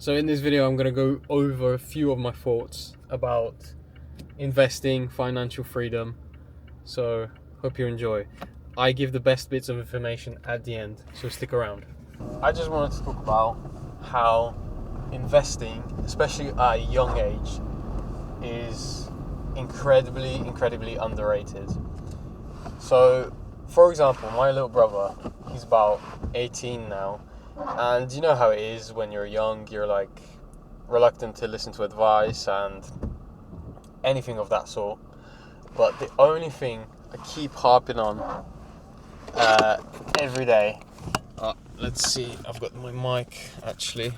So in this video, I'm going to go over a few of my thoughts about investing, financial freedom. So hope you enjoy. I give the best bits of information at the end, so stick around. I just wanted to talk about how investing, especially at a young age, is incredibly underrated. So, for example, my little brother, he's about 18 now, and you know how it is when you're young, you're like reluctant to listen to advice and anything of that sort. But the only thing I keep harping on every day, let's see, I've got my mic actually.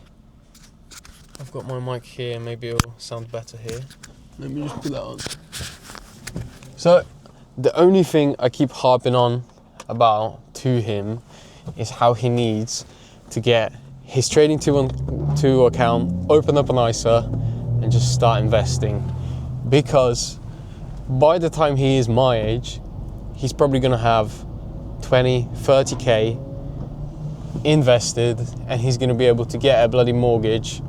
I've got my mic here, maybe it'll sound better here. Let me just put that on. So, the only thing I keep harping on about to him is how he needs to get his Trading 212 account, open up an ISA, and just start investing. Because by the time he is my age, he's probably going to have 20, 30k invested, and he's going to be able to get a bloody mortgage,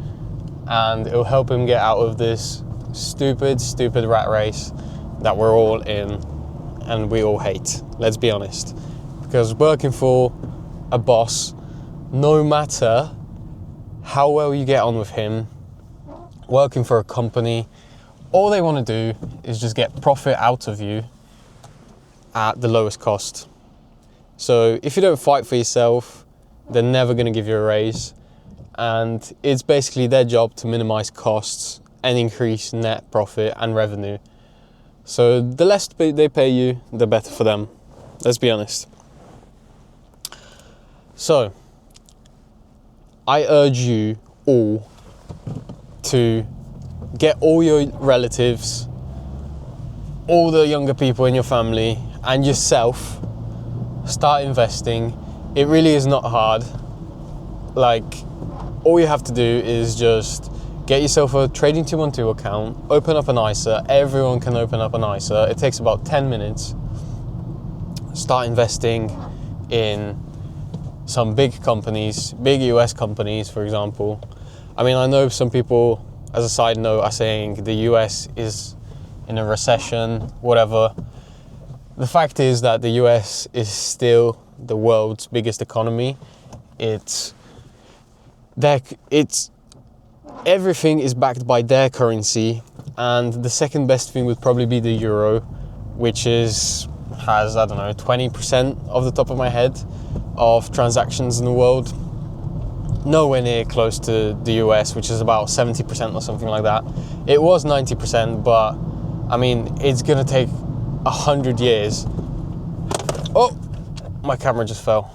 and it'll help him get out of this stupid rat race that we're all in and we all hate. Let's be honest. Because working for a boss, no matter how well you get on with him, working for a company, all they want to do is just get profit out of you at the lowest cost. So if you don't fight for yourself, they're never going to give you a raise. And it's basically their job to minimize costs and increase net profit and revenue. So the less they pay you, the better for them. Let's be honest. So I urge you all to get all your relatives, all the younger people in your family, and yourself, start investing. It really is not hard. Like, all you have to do is just get yourself a Trading 212 account, open up an ISA. Everyone can open up an ISA. It takes about 10 minutes. Start investing in some big companies, big US companies, for example. I mean, I know some people, as a side note, are saying the US is in a recession, whatever. The fact is that the US is still the world's biggest economy. Everything is backed by their currency, and the second best thing would probably be the euro, which has, I don't know, 20% off the top of my head of transactions in the world. Nowhere near close to the US, which is about 70% or something like that. It was 90%, but I mean, it's gonna take 100 years. Oh, my camera just fell.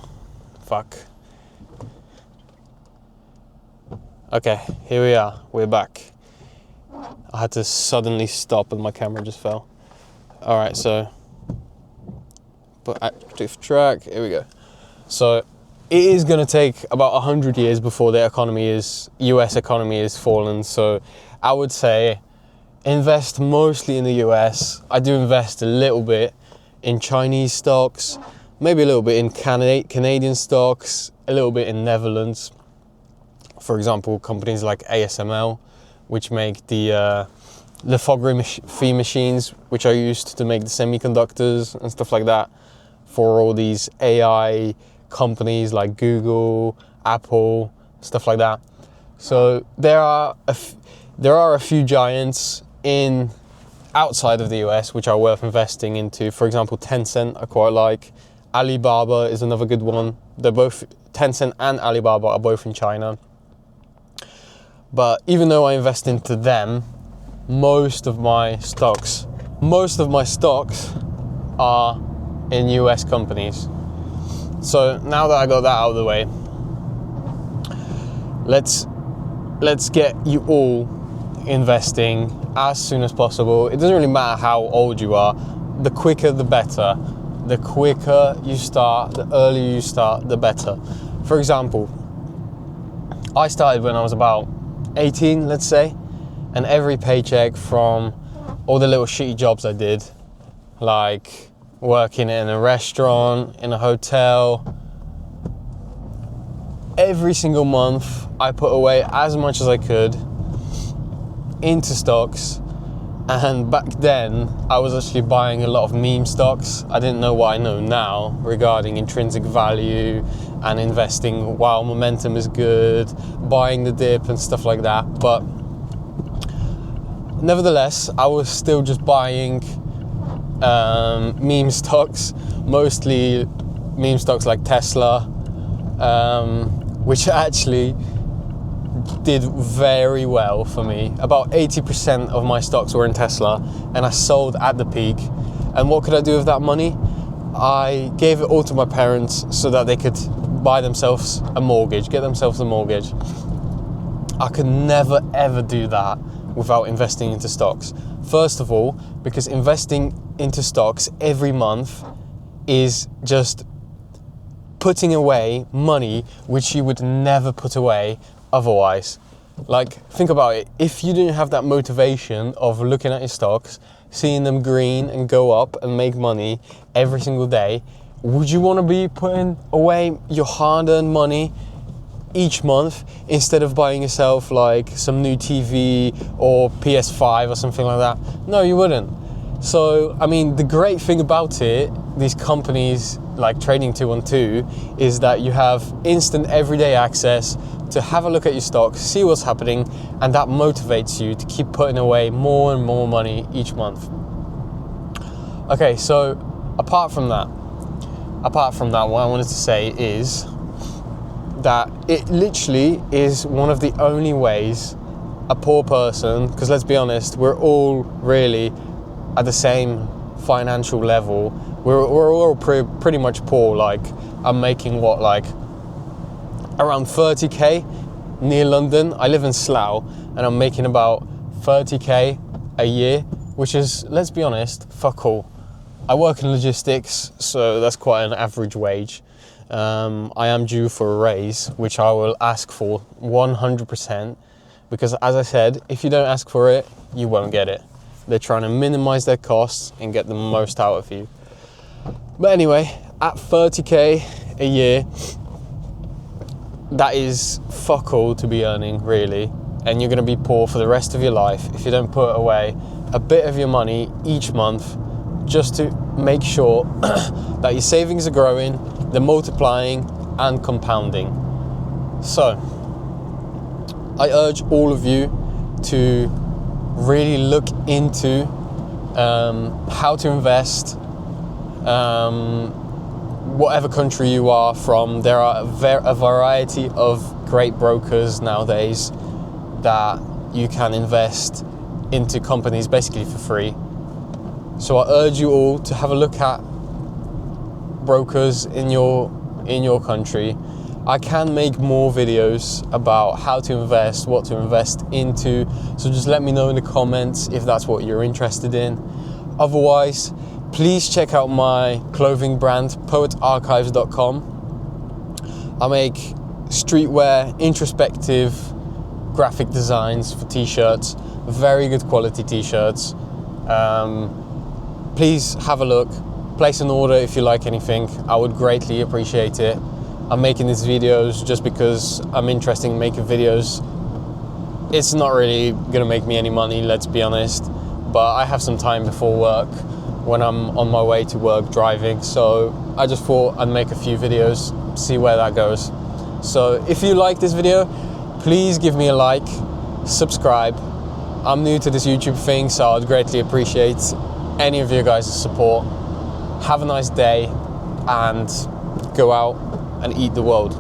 Fuck. Okay, here we are, we're back. I had to suddenly stop and my camera just fell. Alright, so, put active track, here we go. So, it is going to take about 100 years before the US economy is fallen. So, I would say invest mostly in the US. I do invest a little bit in Chinese stocks, maybe a little bit in Canadian stocks, a little bit in Netherlands. For example, companies like ASML, which make the lithography machines, which are used to make the semiconductors and stuff like that for all these AI companies like Google, Apple, stuff like that. So there are a few giants outside of the US which are worth investing into. For example, Tencent I quite like. Alibaba is another good one. Tencent and Alibaba are both in China. But even though I invest into them, most of my stocks are in US companies. So now that I got that out of the way, let's get you all investing as soon as possible. It doesn't really matter how old you are. The quicker the better. The quicker you start, the earlier you start, the better. For example, I started when I was about 18, let's say, and every paycheck from all the little shitty jobs I did, like working in a restaurant, in a hotel, every single month I put away as much as I could into stocks. And back then, I was actually buying a lot of meme stocks. I didn't know what I know now regarding intrinsic value and investing while momentum is good, buying the dip and stuff like that. But nevertheless, I was still just buying meme stocks, mostly meme stocks like Tesla, which actually did very well for me. About 80% of my stocks were in Tesla, and I sold at the peak. And what could I do with that money? I gave it all to my parents so that they could buy themselves a mortgage, get themselves a mortgage. I could never ever do that without investing into stocks. First of all, because investing into stocks every month is just putting away money which you would never put away otherwise. Like, think about it. If you didn't have that motivation of looking at your stocks, seeing them green and go up and make money every single day, would you want to be putting away your hard-earned money each month instead of buying yourself like some new TV or PS5 or something like that? No, you wouldn't. So, I mean, the great thing about it, these companies like Trading 212, is that you have instant everyday access to have a look at your stocks, see what's happening, and that motivates you to keep putting away more and more money each month. Okay, so apart from that, what I wanted to say is that it literally is one of the only ways a poor person, because let's be honest, we're all really at the same financial level. We're all pretty much poor. Like, I'm making around 30k near London. I live in Slough, and I'm making about 30k a year, which is, let's be honest, fuck all. I work in logistics, so that's quite an average wage. I am due for a raise, which I will ask for 100%, because as I said, if you don't ask for it, you won't get it. They're trying to minimize their costs and get the most out of you. But anyway, at 30k a year, that is fuck all to be earning, really. And you're going to be poor for the rest of your life if you don't put away a bit of your money each month just to make sure that your savings are growing, they're multiplying and compounding. So, I urge all of you to really look into how to invest, whatever country you are from. There are a variety of great brokers nowadays that you can invest into companies basically for free. So I urge you all to have a look at brokers in your country. I can make more videos about how to invest, what to invest into, so just let me know in the comments if that's what you're interested in. Otherwise, please check out my clothing brand, poetarchives.com. I make streetwear, introspective graphic designs for t-shirts, very good quality t-shirts. Please have a look, place an order if you like anything. I would greatly appreciate it. I'm making these videos just because I'm interested in making videos. It's not really gonna make me any money, let's be honest, but I have some time before work when I'm on my way to work driving, so I just thought I'd make a few videos, see where that goes. So if you like this video, please give me a like, subscribe. I'm new to this YouTube thing, so I'd greatly appreciate any of you guys' support. Have a nice day and go out and eat the world.